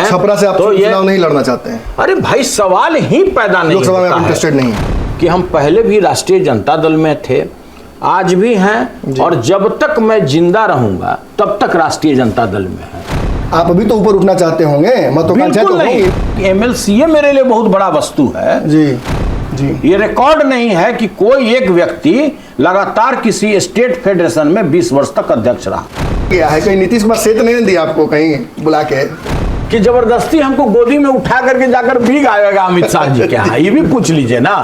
छपरा से आप तो ये चुनाव नहीं लड़ना चाहते हैं? अरे भाई सवाल ही पैदा नहीं लोकसभा में होता इंटरेस्टेड नहीं है कि हम पहले भी राष्ट्रीय जनता दल में थे, आज भी हैं, और जब तक मैं जिंदा रहूंगा तब तक राष्ट्रीय जनता दल में है। आप अभी तो ऊपर उठना चाहते होंगे, महत्वाकांक्षाएं तो नहीं, एमएलसीए मेरे लिए बहुत बड़ा वस्तु है जी जी। ये रिकॉर्ड नहीं है कि कोई एक व्यक्ति लगातार किसी स्टेट फेडरेशन में 20 वर्ष तक अध्यक्ष रहा। क्या है, कहीं नीतीश कुमार सेत नहीं दिया आपको कहीं बुला के कि जबरदस्ती हमको गोदी में उठा करके जाकर भीग आएगा अमित शाह जी क्या? ये भी पूछ लीजिए ना।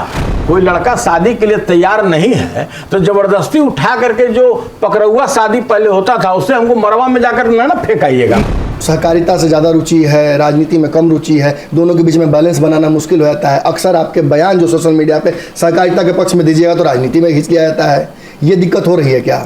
कोई लड़का शादी के लिए तैयार नहीं है तो जबरदस्ती उठा करके, जो पकड़ुआ शादी पहले होता था, उससे हमको मरवा में जाकर ना फेंकाइएगा। सहकारिता से ज़्यादा रुचि है, राजनीति में कम रुचि है, दोनों के बीच में बैलेंस बनाना मुश्किल हो जाता है। अक्सर आपके बयान जो सोशल मीडिया पे सहकारिता के पक्ष में दीजिएगा तो राजनीति में खींच लिया जाता है। ये दिक्कत हो रही है क्या?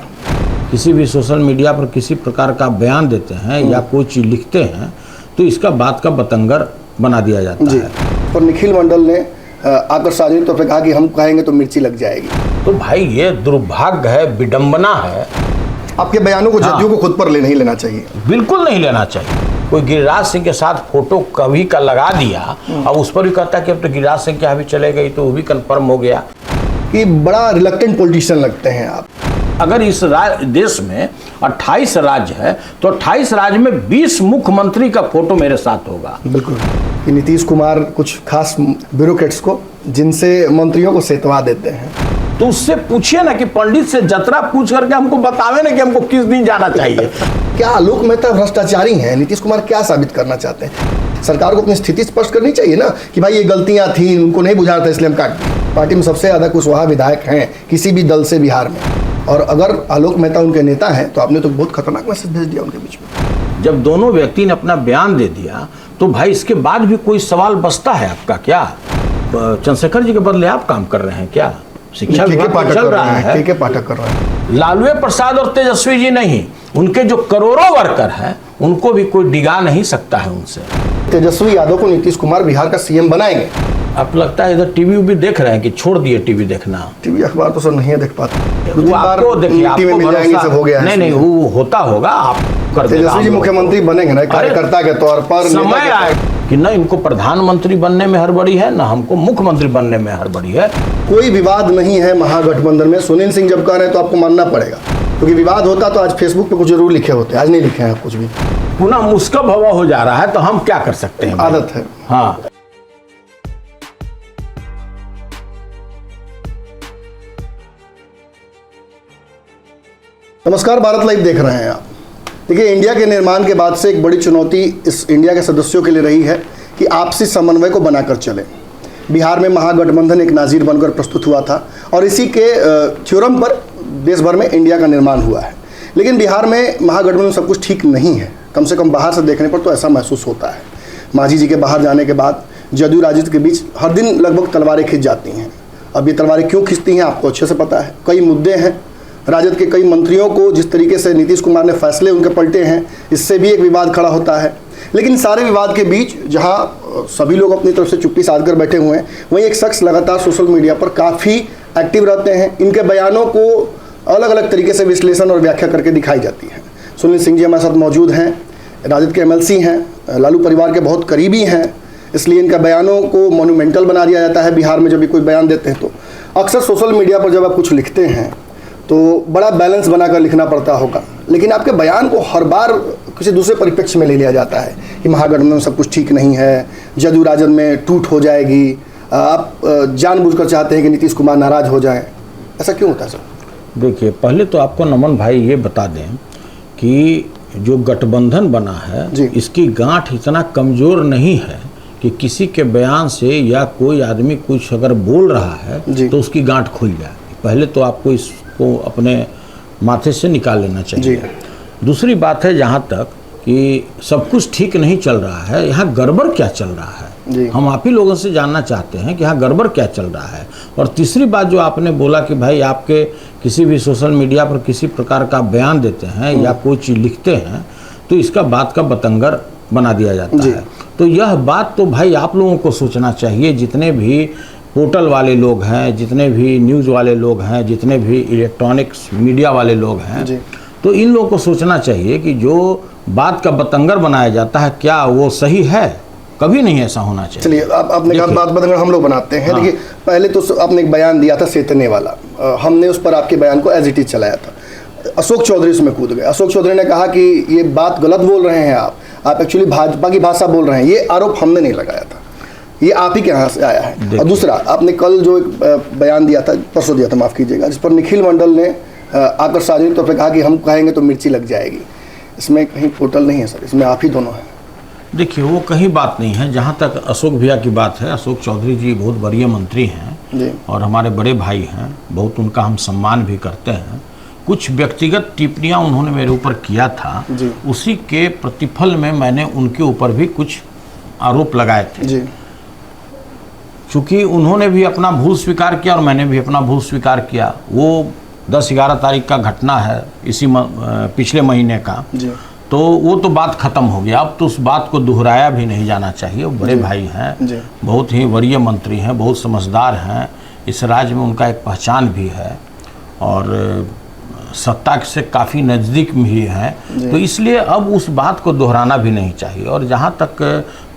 किसी भी सोशल मीडिया पर किसी प्रकार का बयान देते हैं या कोई चीज़ लिखते हैं तो इसका बात का बतंगर बना दिया जाता है। पर निखिल मंडल ने आकर सार्वजनिक तौर पर कहा कि हम कहेंगे तो मिर्ची लग जाएगी। तो भाई ये दुर्भाग्य है, विडंबना है। आपके बयानों को जदयू को खुद पर नहीं लेना चाहिए, बिल्कुल नहीं लेना चाहिए। कोई गिरिराज सिंह के साथ फोटो कभी का लगा दिया, अब उस पर भी कहता है कि अब तो गिरिराज सिंह के यहाँ भी चले गई, तो वो भी कंफर्म हो गया कि बड़ा रिलक्टेंट पॉलिटिशियन लगते हैं आप। अगर इस देश में 28 राज्य है तो 28 राज्य में 20 मुख्यमंत्री का फोटो मेरे साथ होगा। बिल्कुल। कि नीतीश कुमार कुछ खास ब्यूरोक्रेट्स को, जिनसे मंत्रियों को सेतवा देते हैं, तो उससे पूछिए ना कि पंडित से जतरा पूछ करके हमको बतावे ना कि हमको किस दिन जाना चाहिए। क्या आलोक मेहता भ्रष्टाचारी हैं? नीतीश कुमार क्या साबित करना चाहते हैं? सरकार को अपनी स्थिति स्पष्ट करनी चाहिए ना कि भाई ये गलतियां थी, उनको नहीं बुझा था इसलिए हम काट दिए। पार्टी में सबसे ज्यादा कुशवाहा विधायक हैं किसी भी दल से बिहार में, और अगर आलोक मेहता उनके नेता हैं तो आपने तो बहुत खतरनाक मैसेज भेज दिया उनके बीच में। जब दोनों व्यक्ति ने अपना बयान दे दिया तो भाई इसके बाद भी कोई सवाल बचता है आपका क्या? चंद्रशेखर जी के बदले आप काम कर रहे हैं क्या? शिक्षा विभाग चल रहा है, के पाठक कर रहा है। लालू प्रसाद और तेजस्वी जी नहीं, उनके जो करोड़ों वर्कर हैं उनको भी कोई डिगा नहीं सकता है उनसे। तेजस्वी यादव को नीतीश कुमार बिहार का सीएम बनाएंगे। आप लगता है इधर टीवी भी देख रहे हैं कि छोड़ दिए टीवी देखना? टीवी अखबार तो सर नहीं देख पाते। वो आपको देखिए, आपको भरोसा हो गया है। नहीं, वो होता होगा, आप कर देगा। तेजस्वी जी मुख्यमंत्री बनेंगे ना कार्यकर्ता के तौर पर। समय आएगा कि न इनको प्रधानमंत्री बनने में हड़बड़ी है, न हमको मुख्यमंत्री बनने में हड़बड़ी है। कोई विवाद नहीं है महागठबंधन में। सुनील सिंह जब कह रहे हैं तो आपको मानना पड़ेगा, क्योंकि विवाद होता तो आज फेसबुक पे कुछ जरूर लिखे होते, आज नहीं लिखे हैं कुछ भी। पुनः मुस्कब हवा हो जा रहा है तो हम क्या कर सकते हैं? आदत है। हाँ। नमस्कार, भारत लाइव देख रहे हैं आप। देखिए, इंडिया के निर्माण के बाद से एक बड़ी चुनौती इस इंडिया के सदस्यों के लिए रही है कि आपसी समन्वय को बनाकर चले। बिहार में महागठबंधन एक नाजीर बनकर प्रस्तुत हुआ था और इसी के थ्योरम पर देश भर में इंडिया का निर्माण हुआ है। लेकिन बिहार में महागठबंधन सब कुछ ठीक नहीं है, कम से कम बाहर से देखने पर तो ऐसा महसूस होता है। मांझी जी के बाहर जाने के बाद जदयू राजद के बीच हर दिन लगभग तलवारें खिंच जाती हैं। अब ये तलवारें क्यों खिंचती हैं आपको अच्छे से पता है। कई मुद्दे हैं, राजद के कई मंत्रियों को जिस तरीके से नीतीश कुमार ने फैसले उनके पलटे हैं, इससे भी एक विवाद खड़ा होता है। लेकिन सारे विवाद के बीच जहां सभी लोग अपनी तरफ से चुप्पी साध कर बैठे हुए हैं, वहीं एक शख्स लगातार सोशल मीडिया पर काफ़ी एक्टिव रहते हैं। इनके बयानों को अलग अलग तरीके से विश्लेषण और व्याख्या करके दिखाई जाती है। सुनील सिंह जी हमारे साथ मौजूद हैं, राजद के एमएलसी हैं, लालू परिवार के बहुत करीबी हैं, इसलिए इनका बयानों को मोन्यूमेंटल बना दिया जाता है। बिहार में जब भी कोई बयान देते हैं तो अक्सर सोशल मीडिया पर जब आप कुछ लिखते हैं तो बड़ा बैलेंस बनाकर लिखना पड़ता होगा, लेकिन आपके बयान को हर बार किसी दूसरे परिप्रेक्ष्य में ले लिया जाता है कि महागठबंधन सब कुछ ठीक नहीं है, जदयू राजद में टूट हो जाएगी, आप जानबूझकर चाहते हैं कि नीतीश कुमार नाराज हो जाए। ऐसा क्यों होता है सर? देखिए, पहले तो आपको नमन भाई ये बता दें कि जो गठबंधन बना है इसकी गांठ इतना कमज़ोर नहीं है कि किसी के बयान से या कोई आदमी कुछ अगर बोल रहा है तो उसकी गांठ खुल जाए। पहले तो आपको इसको अपने माथे से निकाल लेना चाहिए। दूसरी बात है, जहाँ तक कि सब कुछ ठीक नहीं चल रहा है, यहाँ गड़बड़ क्या चल रहा है, हम आप ही लोगों से जानना चाहते हैं कि यहाँ गड़बड़ क्या चल रहा है। और तीसरी बात जो आपने बोला कि भाई आपके किसी भी सोशल मीडिया पर किसी प्रकार का बयान देते हैं या कोई चीज़ लिखते हैं तो इसका बात का बतंगर बना दिया जाता है। तो यह बात तो भाई आप लोगों को सोचना चाहिए, जितने भी पोर्टल वाले लोग हैं, जितने भी न्यूज़ वाले लोग हैं, जितने भी इलेक्ट्रॉनिक्स मीडिया वाले लोग हैं, तो इन लोगों को सोचना चाहिए कि जो बात का बतंगर बनाया जाता है क्या वो सही है? कभी नहीं ऐसा होना चाहिए। चलिए, आपने कहा बात बतंगर हम लोग बनाते हैं। देखिए, पहले तो आपने एक बयान दिया था सेतने वाला, हमने उस पर आपके बयान को एज इट इज चलाया था। अशोक चौधरी उसमें कूद गए। अशोक चौधरी ने कहा कि ये बात गलत बोल रहे हैं आप एक्चुअली भाजपा की भाषा बोल रहे हैं। ये आरोप हमने नहीं लगाया था, ये आप ही के यहाँ से आया है। और दूसरा, आपने कल जो एक बयान दिया था, परसों दिया था माफ़ कीजिएगा, जिस पर निखिल मंडल ने आकर सार्वजनिक तौर पर कहा कि हम कहेंगे तो मिर्ची लग जाएगी। इसमें कहीं पोर्टल नहीं है सर, इसमें आप ही दोनों हैं। देखिए, वो कहीं बात नहीं है। जहाँ तक अशोक भैया की बात है, अशोक चौधरी जी बहुत वरीय मंत्री हैं और हमारे बड़े भाई हैं, बहुत उनका हम सम्मान भी करते हैं। कुछ व्यक्तिगत टिप्पणियाँ उन्होंने मेरे ऊपर किया था, उसी के प्रतिफल में मैंने उनके ऊपर भी कुछ आरोप लगाए थे। चूँकि उन्होंने भी अपना भूल स्वीकार किया और मैंने भी अपना भूल स्वीकार किया। वो 10-11 तारीख का घटना है, इसी पिछले महीने का, तो वो तो बात ख़त्म हो गया। अब तो उस बात को दोहराया भी नहीं जाना चाहिए। वो बड़े भाई हैं, बहुत ही वरीय मंत्री हैं, बहुत समझदार हैं, इस राज्य में उनका एक पहचान भी है और सत्ता से काफ़ी नज़दीक भी हैं। तो इसलिए अब उस बात को दोहराना भी नहीं चाहिए। और जहाँ तक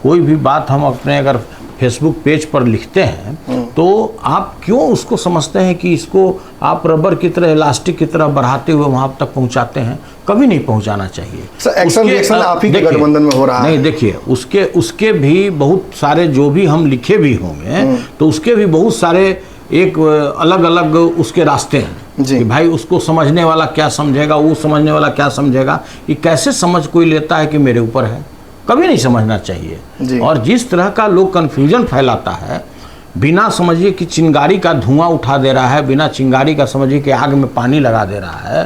कोई भी बात हम अपने अगर फेसबुक पेज पर लिखते हैं तो आप क्यों उसको समझते हैं कि इसको आप रबर की तरह, इलास्टिक की तरह बढ़ाते हुए वहाँ तक पहुँचाते हैं? कभी नहीं पहुँचाना चाहिए। एक्शन रिएक्शन आप ही के गठबंधन में हो रहा है। नहीं, देखिए, उसके भी बहुत सारे जो भी हम लिखे भी होंगे तो उसके भी बहुत सारे एक अलग अलग उसके रास्ते हैं कि भाई उसको समझने वाला क्या समझेगा, वो समझने वाला क्या समझेगा। ये कैसे समझ कोई लेता है कि मेरे ऊपर है? कभी नहीं समझना चाहिए। और जिस तरह का लोग कन्फ्यूजन फैलाता है, बिना समझिए कि चिंगारी का धुआं उठा दे रहा है, बिना चिंगारी का समझिए कि आग में पानी लगा दे रहा है,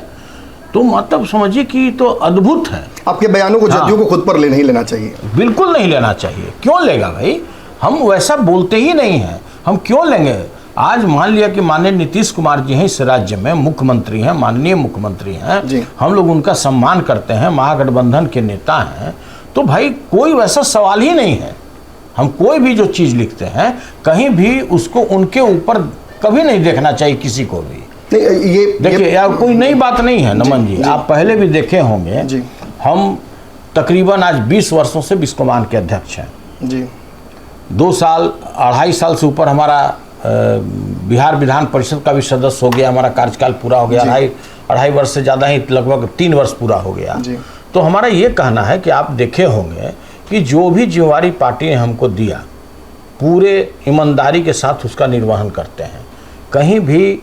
तो मतलब समझिए कि तो अद्भुत है। आपके बयानों को जदयू को खुद पर नहीं लेना चाहिए। बिल्कुल नहीं लेना चाहिए। क्यों लेगा भाई? हम वैसा बोलते ही नहीं हैं, हम क्यों लेंगे? आज मान लिया कि माननीय नीतीश कुमार जी हैं, इस राज्य में मुख्यमंत्री हैं, माननीय मुख्यमंत्री हैं, हम लोग उनका सम्मान करते हैं, महागठबंधन के नेता हैं, तो भाई कोई वैसा सवाल ही नहीं है। हम कोई भी जो चीज़ लिखते हैं कहीं भी उसको उनके ऊपर कभी नहीं देखना चाहिए किसी को भी। ये देखिए, यार कोई नई बात नहीं है नमन जी, आप पहले भी देखे होंगे। हम तकरीबन आज 20 वर्षों से बिस्कोमान के अध्यक्ष हैं। 2 साल 2.5 साल से ऊपर हमारा बिहार विधान परिषद का भी सदस्य हो गया, हमारा कार्यकाल पूरा हो गया। 2.5 वर्ष से ज़्यादा ही, लगभग 3 वर्ष पूरा हो गया। तो हमारा ये कहना है कि आप देखे होंगे कि जो भी जिम्मेवारी पार्टी ने हमको दिया, पूरे ईमानदारी के साथ उसका निर्वहन करते हैं। कहीं भी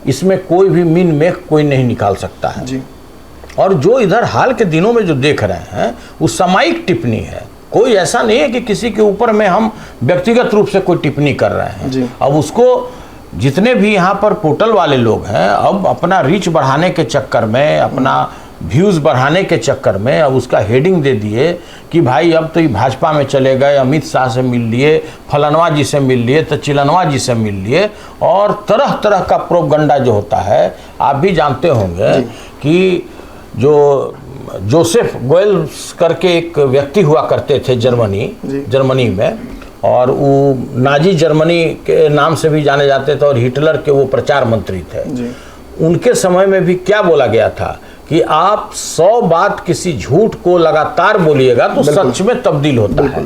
इसमें कोई भी मीन मेख कोई नहीं निकाल सकता है। और जो इधर हाल के दिनों में जो देख रहे हैं वो सामयिक टिप्पणी है। कोई ऐसा नहीं है कि किसी के ऊपर में हम व्यक्तिगत रूप से कोई टिप्पणी कर रहे हैं। अब उसको जितने भी यहाँ पर पोर्टल वाले लोग हैं, अब अपना रीच बढ़ाने के चक्कर में, अपना व्यूज़ बढ़ाने के चक्कर में अब उसका हेडिंग दे दिए कि भाई अब तो ये भाजपा में चले गए, अमित शाह से मिल लिए, फलानवा जी से मिल लिए, तो चिलनवा जी से मिल लिए, और तरह तरह का प्रोपगंडा जो होता है। आप भी जानते होंगे कि जो जोसेफ गोएल्स करके एक व्यक्ति हुआ करते थे जर्मनी में, और वो नाजी जर्मनी के नाम से भी जाने जाते थे और हिटलर के वो प्रचार मंत्री थे। उनके समय में भी क्या बोला गया था कि आप 100 बात किसी झूठ को लगातार बोलिएगा तो सच में तब्दील होता है।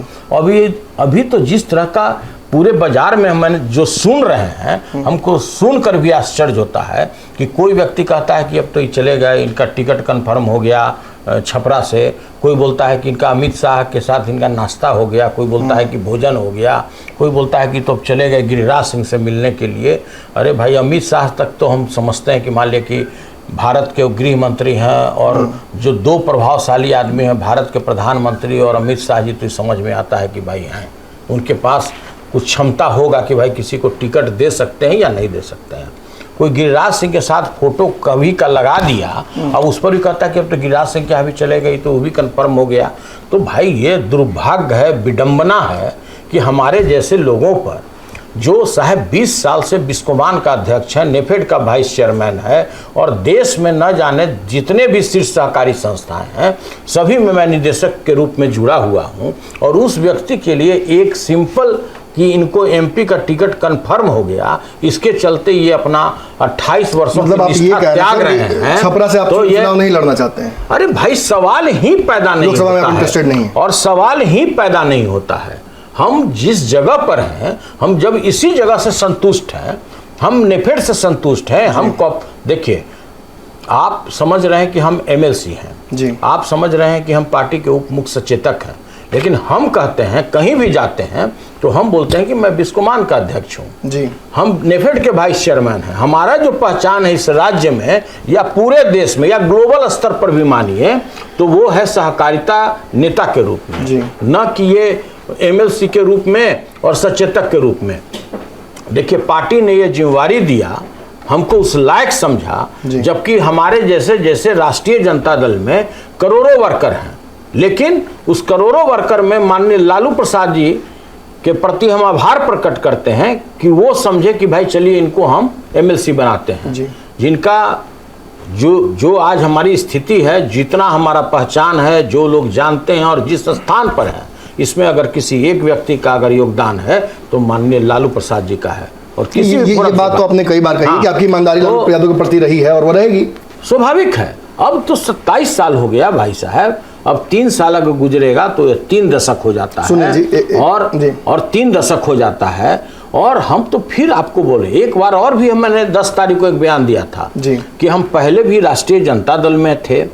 अभी तो जिस तरह का पूरे बाजार में हम जो सुन रहे हैं, हमको सुनकर भी आश्चर्य होता है कि कोई व्यक्ति कहता है कि अब तो ये चले गए, इनका टिकट कंफर्म हो गया छपरा से, कोई बोलता है कि इनका अमित शाह के साथ इनका नाश्ता हो गया, कोई बोलता है कि भोजन हो गया, कोई बोलता है कि तो अब चले गए गिरिराज सिंह से मिलने के लिए। अरे भाई, अमित शाह तक तो हम समझते हैं कि मान लिया कि भारत के गृह मंत्री हैं और जो 2 प्रभावशाली आदमी हैं, भारत के प्रधानमंत्री और अमित शाह जी, तो समझ में आता है कि भाई हैं, उनके पास कुछ क्षमता होगा कि भाई किसी को टिकट दे सकते हैं या नहीं दे सकते हैं। कोई गिरिराज सिंह के साथ फोटो कभी का लगा दिया, अब उस पर भी कहता है कि अब तो गिरिराज सिंह के यहाँ भी चले गई, तो वो भी कन्फर्म हो गया। तो भाई ये दुर्भाग्य है, विडंबना है कि हमारे जैसे लोगों पर, जो साहब 20 साल से बिस्कोमान का अध्यक्ष है, नेफेड का वाइस चेयरमैन है, और देश में न जाने जितने भी शीर्ष सहकारी संस्थाएं हैं सभी में मैं निदेशक के रूप में जुड़ा हुआ हूं, और उस व्यक्ति के लिए एक सिंपल कि इनको एमपी का टिकट कंफर्म हो गया, इसके चलते ये अपना 28 वर्षों मतलब की आप ये निष्ठा कह त्याग रहे रहे हैं हैं। छपरा से आप तो ये चुनाव नहीं लड़ना चाहते हैं? अरे भाई सवाल ही पैदा नहीं लोकसभा में होता आप इंटरेस्टेड नहीं है और सवाल ही पैदा नहीं होता है। हम जिस जगह पर हैं, हम जब इसी जगह से संतुष्ट हैं, हम नेफेड से संतुष्ट हैं, हम देखिए आप समझ रहे हैं कि हम एमएलसी हैं जी, आप समझ रहे हैं कि हम पार्टी के उप मुख्य सचेतक हैं, लेकिन हम कहते हैं कहीं भी जाते हैं तो हम बोलते हैं कि मैं बिस्कोमान का अध्यक्ष हूं जी, हम नेफेड के वाइस चेयरमैन हैं। हमारा जो पहचान है इस राज्य में या पूरे देश में या ग्लोबल स्तर पर भी मानिए तो वो है सहकारिता नेता के रूप में जी, न कि ये एमएलसी के रूप में और सचेतक के रूप में। देखिए पार्टी ने ये जिम्मेवारी दिया, हमको उस लायक समझा, जबकि हमारे जैसे जैसे राष्ट्रीय जनता दल में करोड़ों वर्कर हैं, लेकिन उस करोड़ों वर्कर में माननीय लालू प्रसाद जी के प्रति हम आभार प्रकट करते हैं कि वो समझे कि भाई चलिए इनको हम एमएलसी बनाते हैं जी। जिनका जो आज हमारी स्थिति है, जितना हमारा पहचान है, जो लोग जानते हैं और जिस स्थान पर है, इसमें अगर किसी एक व्यक्ति का अगर योगदान है तो माननीय लालू प्रसाद जी का है। और किसी ये बात तो आपने कई बार कही कि आपकी ईमानदारी लालू यादव के प्रति रही है और वो रहेगी। स्वाभाविक है। अब तो 27 साल हो गया भाई साहब, अब 3 साल अगर गुजरेगा तो 3 दशक हो जाता है और 3 दशक हो जाता है। और हम तो फिर आपको बोले एक बार और भी मैंने 10 तारीख को एक बयान दिया था कि हम पहले भी राष्ट्रीय जनता दल में थे,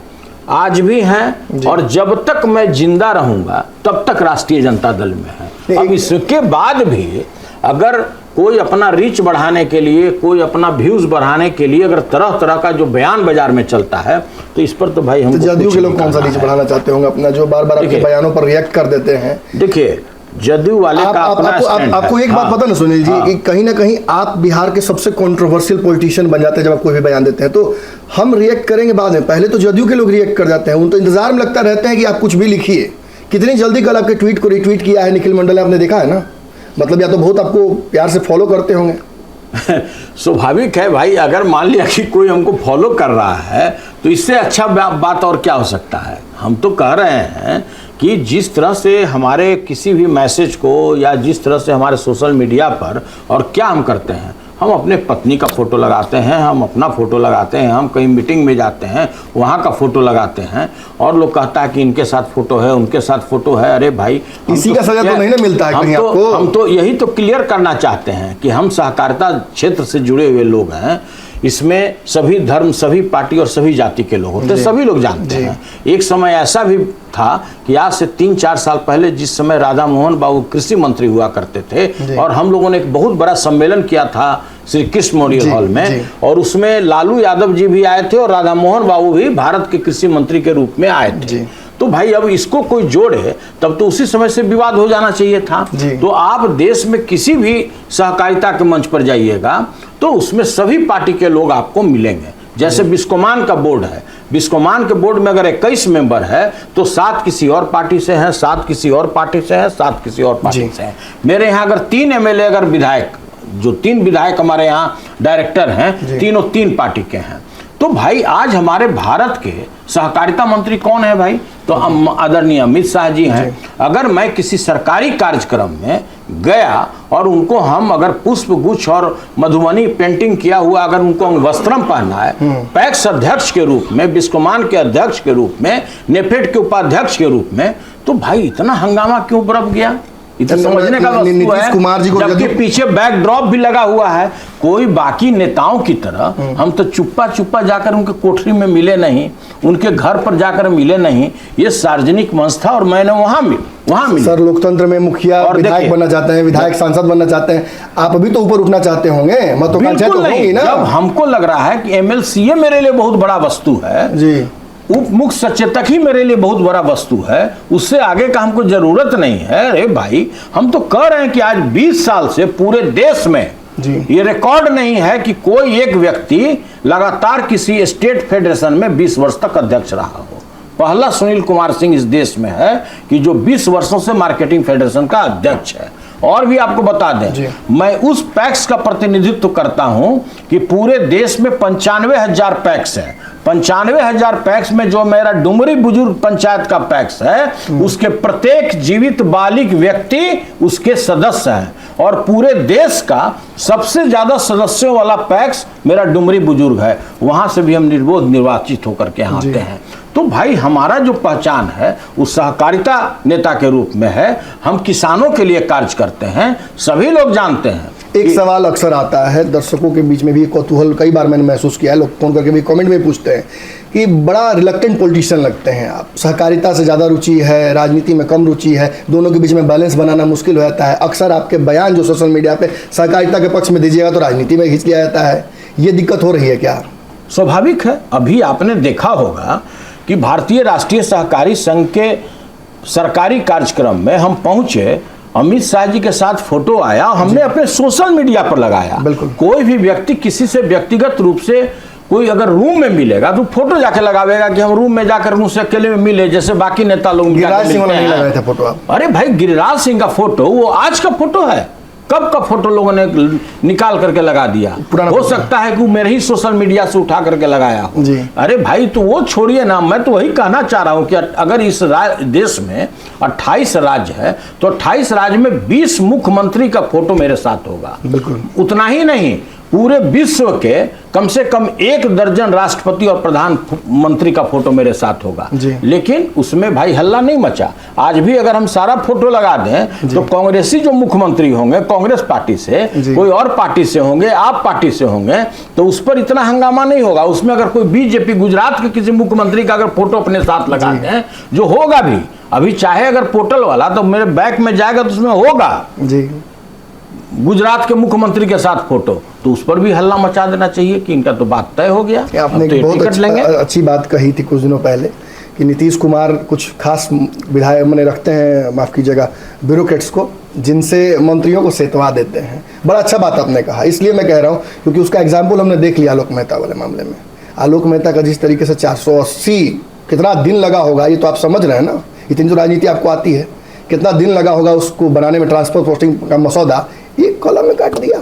आज भी हैं और जब तक मैं जिंदा रहूंगा तब तक राष्ट्रीय जनता दल में है। अब इसके बाद भी अगर कोई अपना रीच बढ़ाने के लिए, कोई अपना व्यूज बढ़ाने के लिए अगर तरह तरह का जो बयान बाजार में चलता है तो इस पर तो भाई हम जदयू के लोग कौन सा रीच बढ़ाना चाहते होंगे अपना, जो बार बार आपके बयानों पर रिएक्ट कर देते हैं? देखिए जदयू वाले का अपना आपको एक बात पता ना सुनील जी कि कहीं ना कहीं आप बिहार के सबसे कंट्रोवर्शियल पॉलिटिशियन बन जाते हैं जब आप कोई भी बयान देते हैं। तो हम रिएक्ट करेंगे बाद में, पहले तो जदयू के लोग रिएक्ट कर जाते हैं, उन तो इंतजार में लगता रहते हैं कि आप कुछ भी लिखिए। कितनी जल्दी कल आपके ट्वीट को रिट्वीट किया है निखिल मंडल, आपने देखा है ना? मतलब या तो बहुत आपको प्यार से फॉलो करते होंगे। स्वाभाविक है भाई, अगर मान लिया कि कोई हमको फॉलो कर रहा है तो इससे अच्छा बात और क्या हो सकता है। हम तो कह रहे हैं कि जिस तरह से हमारे किसी भी मैसेज को या जिस तरह से हमारे सोशल मीडिया पर और क्या हम करते हैं, हम अपने पत्नी का फोटो लगाते हैं, हम अपना फोटो लगाते हैं, हम कहीं मीटिंग में जाते हैं वहाँ का फोटो लगाते हैं और लोग कहता है कि इनके साथ फोटो है, उनके साथ फोटो है। अरे भाई इसी का सजा तो नहीं ना मिलता है कहीं आपको। हम तो यही तो क्लियर करना चाहते हैं कि हम सहकारिता क्षेत्र से जुड़े हुए लोग हैं, इसमें सभी धर्म, सभी पार्टी और सभी जाति के लोग होते हैं, सभी लोग जानते हैं। एक समय ऐसा भी था कि आज से 3-4 साल पहले जिस समय राधा मोहन बाबू कृषि मंत्री हुआ करते थे और हम लोगों ने एक बहुत बड़ा सम्मेलन किया था श्री कृष्ण मेमोरियल हॉल में, और उसमें लालू यादव जी भी आए थे और राधा मोहन बाबू भी भारत के कृषि मंत्री के रूप में आए थे। तो भाई अब इसको कोई जोड़े तब तो उसी समय से विवाद हो जाना चाहिए था। तो आप देश में किसी भी सहकारिता के मंच पर जाइएगा तो उसमें सभी पार्टी के लोग आपको मिलेंगे। जैसे बिस्कोमान का बोर्ड है, बिस्कोमान के बोर्ड में अगर 21 मेंबर है तो 7 किसी और पार्टी से हैं, 7 किसी और पार्टी से हैं, 7 किसी और पार्टी से हैं। मेरे यहाँ अगर 3 एमएलए अगर विधायक, जो 3 विधायक हमारे यहाँ डायरेक्टर हैं, तीनों 3 पार्टी के हैं। तो भाई आज हमारे भारत के सहकारिता मंत्री कौन है भाई? तो आदरणीय अमित शाह जी हैं। अगर मैं किसी सरकारी कार्यक्रम में गया और उनको हम अगर पुष्प गुच्छ और मधुबनी पेंटिंग किया हुआ अगर उनको वस्त्रम पहना है, पैक्स अध्यक्ष के रूप में, बिस्कोमान के अध्यक्ष के रूप में, नेफेड के उपाध्यक्ष के रूप में, तो भाई इतना हंगामा क्यों बरप गया? इतना समझने का वस्तु है। कुमार जी को जबकि पीछे बैकड्रॉप भी लगा हुआ है। कोई बाकी नेताओं की तरह हम तो चुप्पा चुप्पा जाकर उनके कोठरी में मिले नहीं, उनके घर पर जाकर मिले नहीं। ये सार्वजनिक मंच था और मैंने वहां मिले। सर लोकतंत्र में मुखिया विधायक बनना चाहते हैं, विधायक सांसद बनना चाहते हैं, आप अभी तो ऊपर उठना चाहते होंगे, महत्वाकांक्षा तो होगी ना। जब हमको लग रहा है कि एमएलसीए मेरे लिए बहुत बड़ा वस्तु है जी, उप मुख्य सचेतक ही मेरे लिए बहुत बड़ा वस्तु है, उससे आगे का हमको जरूरत नहीं है। अरे भाई हम तो कह रहे हैं कि आज 20 साल से पूरे देश में ये रिकॉर्ड नहीं है कि कोई एक व्यक्ति लगातार किसी स्टेट फेडरेशन में 20 वर्ष तक अध्यक्ष रहा हो। पहला सुनील कुमार सिंह इस देश में है कि जो 20 वर्षों से मार्केटिंग फेडरेशन का अध्यक्ष है। और भी आपको बता दें, मैं उस पैक्स का प्रतिनिधित्व करता हूं कि पूरे देश में 95,000 पैक्स है। 95,000 पैक्स में जो मेरा डुमरी बुजुर्ग पंचायत का पैक्स है, उसके प्रत्येक जीवित बालिग व्यक्ति उसके सदस्य हैं। और पूरे देश का सबसे ज्यादा सदस्यों वाला पैक्स मेरा डुमरी बुजुर्ग है। वहां से भी हम निर्विरोध निर्वाचित होकर के आते हैं। तो भाई हमारा जो पहचान है वो सहकारिता नेता के रूप में है। हम किसानों के लिए कार्य करते हैं, सभी लोग जानते हैं। एक सवाल अक्सर आता है, दर्शकों के बीच में भी कौतूहल कई बार मैंने महसूस किया है, लोग फोन करके भी कमेंट में पूछते हैं कि बड़ा रिलक्टेंट पॉलिटिशियन लगते हैं आप, सहकारिता से ज़्यादा रुचि है, राजनीति में कम रुचि है, दोनों के बीच में बैलेंस बनाना मुश्किल हो जाता है। अक्सर आपके बयान जो सोशल मीडिया पे सहकारिता के पक्ष में दीजिएगा तो राजनीति में खींच लिया जाता है, ये दिक्कत हो रही है क्या? स्वाभाविक है। अभी आपने देखा होगा कि भारतीय राष्ट्रीय सहकारी संघ के सरकारी कार्यक्रम में हम पहुंचे, अमित शाह जी के साथ फोटो आया, हमने अपने सोशल मीडिया पर लगाया। कोई भी व्यक्ति किसी से व्यक्तिगत रूप से कोई अगर रूम में मिलेगा तो फोटो जाके लगावेगा कि हम रूम में जाकर उनसे अकेले में मिले, जैसे बाकी नेता लोग। गिरिराज सिंह नहीं लगाए थे फोटो आप? अरे भाई, गिरिराज सिंह का फोटो वो आज का फोटो है, कब का फोटो लोगों ने निकाल करके लगा दिया। हो सकता है कि मेरे ही सोशल मीडिया से उठा करके लगाया हो। अरे भाई, तो वो छोड़िए ना, मैं तो वही कहना चाह रहा हूं कि अगर इस देश में 28 राज्य है तो 28 राज्य में 20 मुख्यमंत्री का फोटो मेरे साथ होगा। बिल्कुल। उतना ही नहीं, पूरे विश्व के कम से कम 1 दर्जन राष्ट्रपति और प्रधानमंत्री का फोटो मेरे साथ होगा। लेकिन उसमें भाई हल्ला नहीं मचा। आज भी अगर हम सारा फोटो लगा दें तो कांग्रेसी जो मुख्यमंत्री होंगे कांग्रेस पार्टी से, कोई और पार्टी से होंगे, आप पार्टी से होंगे, तो उस पर इतना हंगामा नहीं होगा। उसमें अगर कोई बीजेपी गुजरात के किसी मुख्यमंत्री का अगर फोटो अपने साथ लगा दें, जो होगा भी, अभी चाहे अगर पोर्टल वाला तो मेरे बैक में जाएगा तो उसमें होगा गुजरात के मुख्यमंत्री के साथ फोटो, तो उस पर भी हल्ला मचा देना चाहिए कि इनका तो बात तय हो गया। आपने तो बहुत अच्छी बात कही थी कुछ दिनों पहले कि नीतीश कुमार कुछ खास विधायक मैंने रखते हैं, माफ़ कीजिएगा, ब्यूरोक्रेट्स को, जिनसे मंत्रियों को सेतवा देते हैं। बड़ा अच्छा बात आपने कहा, इसलिए मैं कह रहा हूँ क्योंकि उसका एग्जाम्पल हमने देख लिया आलोक मेहता वाले मामले में। आलोक मेहता का जिस तरीके से 480 कितना दिन लगा होगा, ये तो आप समझ रहे हैं ना, इतनी जो राजनीति आपको आती है, कितना दिन लगा होगा उसको बनाने में, ट्रांसफर पोस्टिंग का मसौदा, ये कॉलम में काट दिया।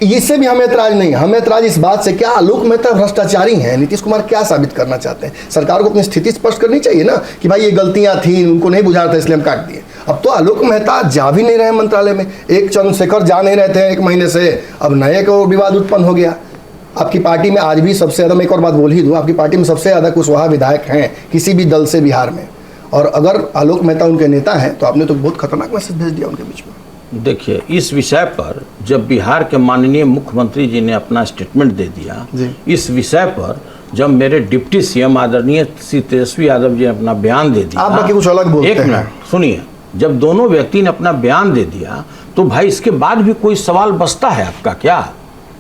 इससे भी हमें ऐतराज नहीं, हमें ऐतराज इस बात से, क्या आलोक मेहता भ्रष्टाचारी हैं? नीतीश कुमार क्या साबित करना चाहते हैं? सरकार को अपनी स्थिति स्पष्ट करनी चाहिए ना कि भाई ये गलतियां थी, उनको नहीं बुझा रहा था इसलिए हम काट दिए। अब तो आलोक मेहता जा भी नहीं रहे मंत्रालय में, एक चंद्रशेखर जा नहीं रहे थे 1 महीने से, अब नए को विवाद उत्पन्न हो गया। आपकी पार्टी में आज भी सबसे ज़्यादा, मैं एक और बात बोल ही दूँ, आपकी पार्टी में सबसे ज़्यादा कुशवाहा विधायक हैं किसी भी दल से बिहार में, और अगर आलोक मेहता उनके नेता हैं तो आपने तो बहुत खतरनाक मैसेज भेज दिया उनके बीच में। देखिए, इस विषय पर जब बिहार के माननीय मुख्यमंत्री जी ने अपना स्टेटमेंट दे दिया, इस विषय पर जब मेरे डिप्टी सीएम आदरणीय श्री तेजस्वी यादव जी ने अपना बयान दे दिया, आप बाकी कुछ अलग बोलते हैं। एक मिनट सुनिए, जब दोनों व्यक्ति ने अपना बयान दे दिया तो भाई इसके बाद भी कोई सवाल बचता है आपका क्या?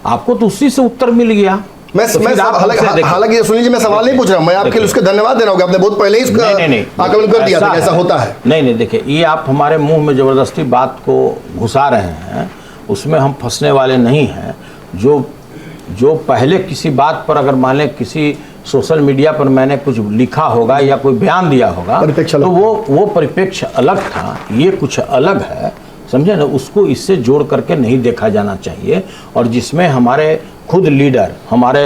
आपको तो उसी से उत्तर मिल गया। हालांकि सुनील जी, मैं सवाल नहीं पूछ रहा, मैं आपके लिए उसके धन्यवाद दे रहा हूँ, आपने बहुत पहले ही इसका आकलन कर दिया था ऐसा होता है। नहीं, देखिए, ये आप हमारे मुंह में जबरदस्ती बात को घुसा रहे हैं, उसमें हम फंसने वाले नहीं हैं। जो पहले किसी बात पर अगर मान लें किसी सोशल मीडिया पर मैंने कुछ लिखा होगा या कोई बयान दिया होगा तो वो परिप्रेक्ष्य अलग था, ये कुछ अलग है, समझे ना? उसको इससे जोड़ करके नहीं देखा जाना चाहिए। और जिसमें हमारे खुद लीडर, हमारे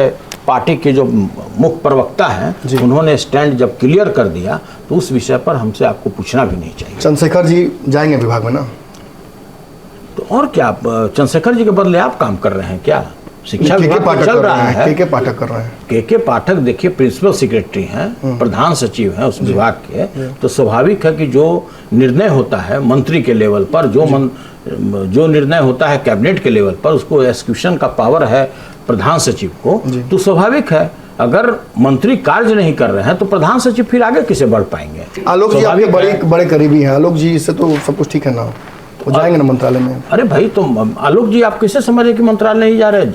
पार्टी के जो मुख्य प्रवक्ता हैं, उन्होंने स्टैंड जब क्लियर कर दिया तो उस विषय पर हमसे आपको पूछना भी नहीं चाहिए। चंद्रशेखर जी जाएंगे विभाग में ना, तो और क्या, चंद्रशेखर जी के बदले आप काम कर रहे हैं क्या? शिक्षा विभाग चल रहा है, के पाठक कर रहे हैं। के पाठक देखिए प्रिंसिपल सेक्रेटरी हैं, प्रधान सचिव हैं उस विभाग के, तो स्वाभाविक है कि जो निर्णय होता है मंत्री के लेवल पर, जो निर्णय होता है कैबिनेट के लेवल पर, उसको एग्जीक्यूशन का पावर है प्रधान सचिव को, तो स्वाभाविक है अगर मंत्री कार्य नहीं कर रहे हैं तो प्रधान सचिव फिर आगे किसे बढ़ पाएंगे? आलोक जी आपके बड़े करीबी हैं, आलोक जी इससे तो सब कुछ ठीक है ना, वो जाएंगे ना मंत्रालय में? अरे भाई, तो आलोक जी आप कैसे समझ रहे कि मंत्रालय नहीं जा रहे?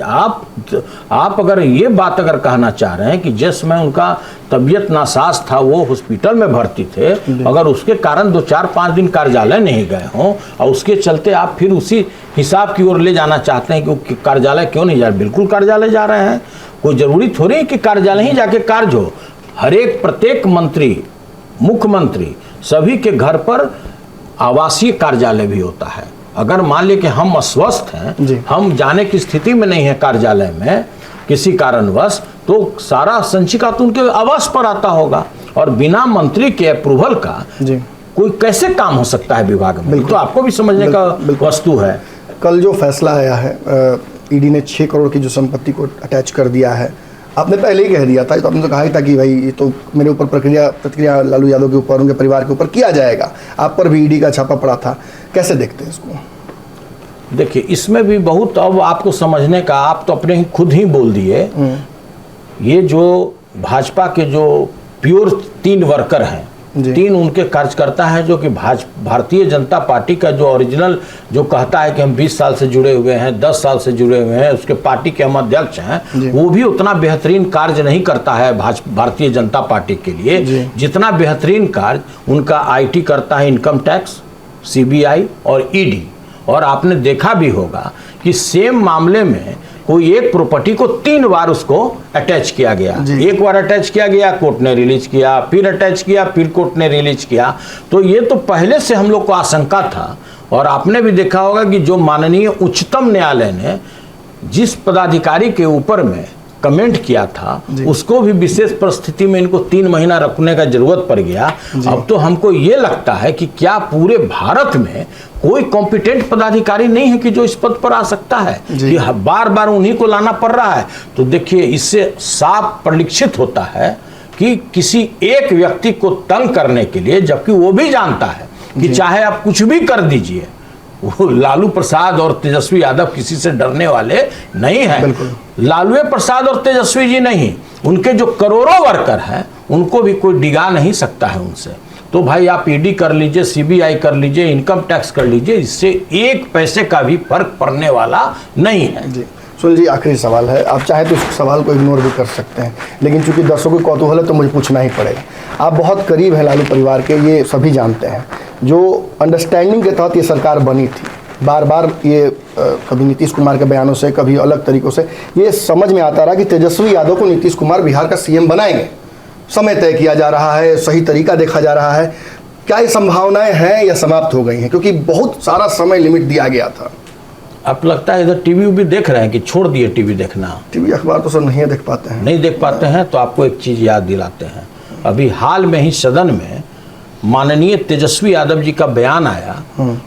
आप अगर ये बात अगर कहना चाह रहे हैं कि जिस समय उनका तबीयत नासाज था वो हॉस्पिटल में भर्ती थे, अगर उसके कारण 2-4-5 दिन कार्यालय नहीं गए हों और उसके चलते आप फिर उसी हिसाब की ओर ले जाना चाहते हैं कि कार्यालय क्यों नहीं जा रहे? बिल्कुल कार्यालय जा रहे हैं, कोई जरूरी थोड़ी है कि कार्यालय ही जाके कार्य हो। हर एक प्रत्येक मंत्री, मुख्यमंत्री, सभी के घर पर आवासीय कार्यालय भी होता है, अगर मान लीजिए कि हम अस्वस्थ हैं, हम जाने की स्थिति में नहीं है कार्यालय में किसी कारणवश, तो सारा संचिका तो उनके आवास पर आता होगा, और बिना मंत्री के अप्रूवल का कोई कैसे काम हो सकता है विभाग में? तो आपको भी समझने का वस्तु है। कल जो फैसला आया है, ईडी ने 6 करोड़ की जो संपत्ति को अटैच कर दिया है, आपने पहले ही कह दिया था, तो आपने तो कहा ही था कि भाई ये तो मेरे ऊपर प्रतिक्रिया लालू यादव के ऊपर, उनके परिवार के ऊपर किया जाएगा। आप पर भी ईडी का छापा पड़ा था, कैसे देखते हैं इसको? देखिए, इसमें भी बहुत अब आपको समझने का, आप तो अपने ही खुद ही बोल दिए, ये जो भाजपा के जो प्योर 3 वर्कर हैं, 3 उनके कार्यकर्ता हैं जो कि भारतीय जनता पार्टी का जो ओरिजिनल जो कहता है कि हम 20 साल से जुड़े हुए हैं, 10 साल से जुड़े हुए हैं, उसके पार्टी के हम अध्यक्ष हैं, वो भी उतना बेहतरीन कार्य नहीं करता है भारतीय जनता पार्टी के लिए जितना बेहतरीन कार्य उनका आईटी करता है, इनकम टैक्स, सीबीआई और ईडी। और आपने देखा भी होगा कि सेम मामले में कोई एक प्रॉपर्टी को 3 बार उसको अटैच किया गया। एक बार अटैच किया गया, कोर्ट ने रिलीज किया, फिर अटैच किया, फिर कोर्ट ने रिलीज किया। तो ये तो पहले से हम लोग को आशंका था। और आपने भी देखा होगा कि जो माननीय उच्चतम न्यायालय ने जिस पदाधिकारी के ऊपर में कमेंट किया था, उसको भी विशेष परिस्थिति में इनको 3 महीना रखने का जरूरत पड़ गया। अब तो हमको ये लगता है कि क्या पूरे भारत में कोई कॉम्पिटेंट पदाधिकारी नहीं है कि जो इस पद पर आ सकता है, कि बार बार उन्हीं को लाना पड़ रहा है। तो देखिए, इससे साफ परिलक्षित होता है कि किसी एक व्यक्ति को तंग करने के लिए, जबकि वो भी जानता है कि चाहे आप कुछ भी कर दीजिए, वो लालू प्रसाद और तेजस्वी यादव किसी से डरने वाले नहीं हैं। लालू प्रसाद और तेजस्वी जी नहीं, उनके जो करोड़ों वर्कर हैं उनको भी कोई डिगा नहीं सकता है उनसे। तो भाई आप ईडी कर लीजिए, सीबीआई कर लीजिए, इनकम टैक्स कर लीजिए, इससे 1 पैसे का भी फर्क पड़ने वाला नहीं है। जी सुनील जी, आखिरी सवाल है, आप चाहे तो इस सवाल को इग्नोर भी कर सकते हैं, लेकिन चूंकि दर्शकों को कौतूहल है तो मुझे पूछना ही पड़ेगा। आप बहुत करीब हैं लालू परिवार के, ये सभी जानते हैं। जो अंडरस्टैंडिंग के तहत ये सरकार बनी थी, बार बार ये कभी नीतीश कुमार के बयानों से, कभी अलग तरीक़ों से ये समझ में आता रहा कि तेजस्वी यादव को नीतीश कुमार बिहार का सीएम बनाएंगे। समय तय किया जा रहा है, सही तरीका देखा जा रहा है। क्या ये संभावनाएं हैं या समाप्त हो गई हैं? क्योंकि बहुत सारा समय लिमिट दिया गया था। आप लगता है इधर टीवी भी देख रहे हैं कि छोड़ दिए टीवी देखना? टीवी अखबार तो सर नहीं देख पाते हैं। नहीं देख पाते हैं तो आपको एक चीज़ याद दिलाते हैं। अभी हाल में ही सदन में माननीय तेजस्वी यादव जी का बयान आया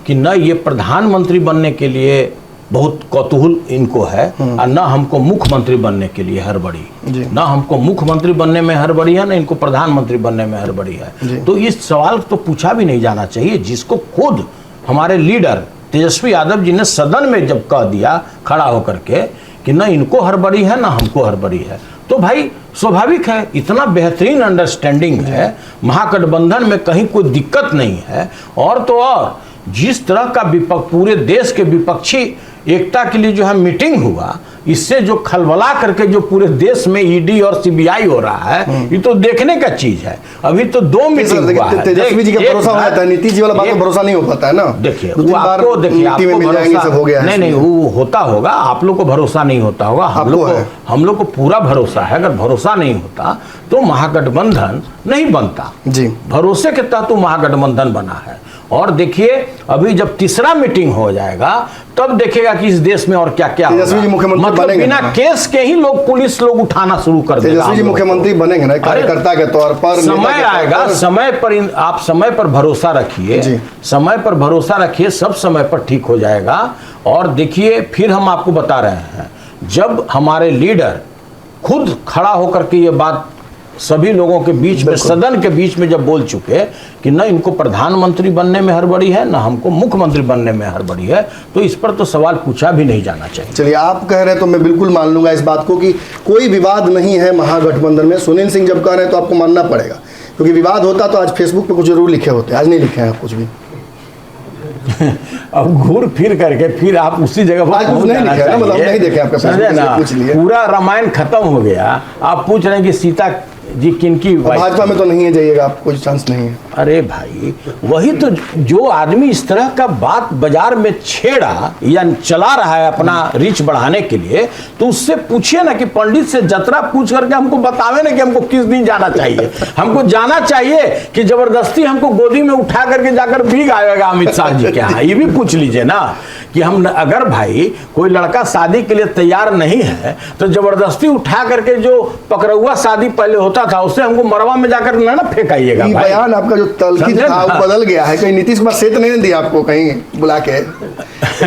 कि न ये प्रधानमंत्री बनने के लिए बहुत कौतूहल इनको है, और न हमको मुख्यमंत्री बनने के लिए हड़बड़ी, न हमको मुख्यमंत्री बनने में हड़बड़ी है, न इनको प्रधानमंत्री बनने में हड़बड़ी है। तो इस सवाल तो पूछा भी नहीं जाना चाहिए, जिसको खुद हमारे लीडर तेजस्वी यादव जी ने सदन में जब कह दिया खड़ा होकर के कि न इनको हड़बड़ी है, न हमको हड़बड़ी है। तो भाई स्वाभाविक है, इतना बेहतरीन अंडरस्टैंडिंग है, महागठबंधन में कहीं कोई दिक्कत नहीं है। और तो और जिस तरह का पूरे देश के विपक्षी एकता के लिए जो है मीटिंग हुआ, इससे जो खलबला करके जो पूरे देश में ईडी और सीबीआई हो रहा है, ये तो देखने का चीज है। अभी तो 2 मीटिंग हुआ है। तेजस्वी जी का भरोसा हो जाता है, नीतीश जी वाला बात तो भरोसा नहीं हो पाता है ना। देखिए वो आपको भरोसा नहीं, वो होता होगा, आप लोग को भरोसा नहीं होता होगा, हम लोग को पूरा भरोसा है। अगर भरोसा नहीं होता तो महागठबंधन नहीं बनता जी। भरोसे के तहत तो महागठबंधन बना है। और देखिए अभी जब तीसरा मीटिंग हो जाएगा तब देखेगा कि इस देश में और क्या क्या होगा। मतलब बिना केस के ही लोग पुलिस लोग उठाना शुरू कर देगा। तेजस्वी जी मुख्यमंत्री बनेंगे ना कार्यकर्ता के तौर पर। समय आएगा, समय पर आप समय पर भरोसा रखिए, समय पर भरोसा रखिए, सब समय पर ठीक हो जाएगा। और देखिए फिर हम आपको बता रहे हैं, जब हमारे लीडर खुद खड़ा होकर के ये बात सभी लोगों के बीच में, सदन के बीच में जब बोल चुके कि न इनको प्रधानमंत्री बनने में हड़बड़ी है, न हमको मुख्यमंत्री बनने में हड़बड़ी है, तो इस पर तो सवाल पूछा भी नहीं जाना चाहिए। चलिए, आप कह रहे हैं तो मैं बिल्कुल मान लूंगा इस बात को कि कोई विवाद नहीं है महागठबंधन में। सुनील सिंह जब कह रहे हैं तो आपको मानना पड़ेगा, क्योंकि विवाद होता तो आज फेसबुक पे कुछ जरूर लिखे होते, आज नहीं लिखे हैं कुछ भी। अब घूर फिर करके फिर आप उसी जगह पर नहीं देखे आपका पूरा रामायण खत्म हो गया। आप पूछ रहे हैं कि सीता जी किनकी भाजपा में तो नहीं है, जाइएगा आप, कोई चांस नहीं है। अरे भाई वही तो, जो आदमी इस तरह का बात बाजार में छेड़ा या चला रहा है अपना रीच बढ़ाने के लिए, तो उससे पूछिए ना कि पंडित से जतरा पूछ करके हमको बतावे ना कि हमको किस दिन जाना चाहिए। हमको जाना चाहिए कि जबरदस्ती हमको गोदी में उठा करके जाकर भीग आएगा अमित शाह जी के यहाँ, ये भी पूछ लीजिए ना कि हम अगर भाई कोई लड़का शादी के लिए तैयार नहीं है तो जबरदस्ती उठा करके, जो पकड़ुआ शादी पहले होता था उससे हमको मरवा में जाकर ना फेंकाइएगा। बयान आपका जो तलखी था वो बदल गया है, कहीं नीतीश कुमार सेत नहीं दिया आपको कहीं बुला के?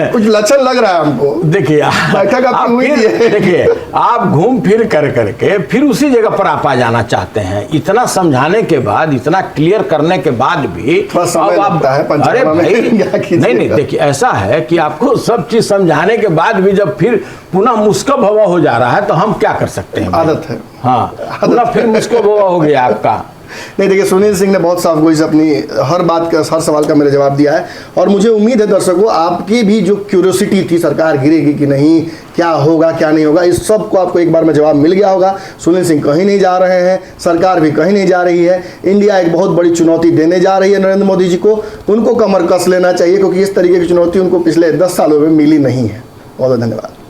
कुछ लक्षण लग रहा है हमको। देखिए बैठक आपकी हुई है, देखिए आप घूम फिर कर करके फिर उसी जगह पर आप आ जाना चाहते हैं। इतना समझाने के बाद, इतना क्लियर करने के बाद भी अब आप, अरे भाई नहीं, देखिए ऐसा है कि आपको सब चीज समझाने के बाद भी जब फिर पुनः मुस्कब हवा हो जा रहा है तो हम क्या कर सकते हैं? आदत है। हाँ, पुनः फिर मुस्कब हवा हो गया आपका। नहीं देखिए, सुनील सिंह ने बहुत साफ गोई से अपनी हर बात का, हर सवाल का मेरे जवाब दिया है, और मुझे उम्मीद है दर्शकों आपकी भी जो क्यूरियोसिटी थी सरकार गिरेगी कि नहीं, क्या होगा क्या नहीं होगा, इस सब को आपको एक बार में जवाब मिल गया होगा। सुनील सिंह कहीं नहीं जा रहे हैं, सरकार भी कहीं नहीं जा रही है। इंडिया एक बहुत बड़ी चुनौती देने जा रही है नरेंद्र मोदी जी को, उनको कमर कस लेना चाहिए, क्योंकि इस तरीके की चुनौती उनको पिछले 10 सालों में मिली नहीं है। बहुत बहुत धन्यवाद।